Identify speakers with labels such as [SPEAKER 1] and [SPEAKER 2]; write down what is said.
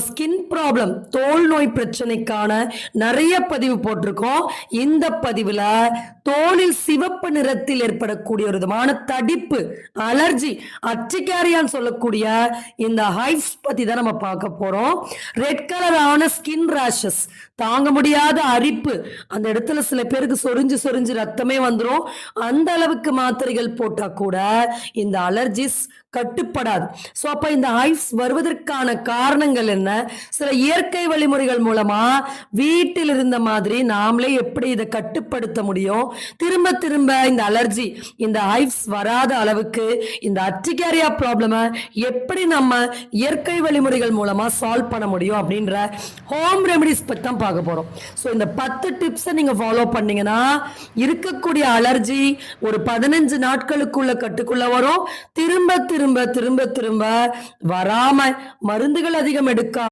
[SPEAKER 1] Skin problem தோல் நோய் பிரச்சனைக்கான நிறைய பதிவு போட்டிருக்கோம். இந்த பதிவுல தோலில் சிவப்பு நிறத்தில் ஏற்படக்கூடிய ஒரு விதமான தடிப்பு, அலர்ஜி, அர்டிகாரியான்னு சொல்லக்கூடிய இந்த ஹைவ்ஸ் பத்தி தான் நம்ம பார்க்க போறோம். ரெட் கலரான ஸ்கின் ரேஷஸ், தாங்க முடியாத அரிப்பு, அந்த இடத்துல சில பேருக்கு சொரிஞ்சு சொரிஞ்சு ரத்தமே வந்துடும். அந்த அளவுக்கு மாத்திரைகள் போட்டா கூட இந்த அலர்ஜிஸ் கட்டுப்படாது. சோ அப்ப இந்த ஹைவ்ஸ் வருவதற்கான காரணங்கள் என்ன, சில இயற்கை வழிமுறைகள் மூலமா வீட்டில் இருந்த மாதிரி நாமளே எப்படி இதை கட்டுப்படுத்த முடியும், திரும்ப திரும்ப இந்த அலர்ஜி, இந்த ஹைவ்ஸ் வராத அளவுக்கு இந்த அர்டிகாரியா ப்ராப்ளம எப்படி நம்ம இயற்கை வழிமுறைகள் மூலமா சால்வ் பண்ண முடியும் அப்படின்ற ஹோம் ரெமடிஸ் பத்தி தான் பார்க்க போறோம். ஸோ இந்த 10 டிப்ஸை நீங்க ஃபாலோ பண்ணீங்கன்னா இருக்கக்கூடிய அலர்ஜி ஒரு 15 நாட்களுக்குள்ள கட்டுக்குள்ள வரும். திரும்ப திரும்ப திரும்ப திரும்ப வராம மருந்துகள் அதிகம் எடுக்க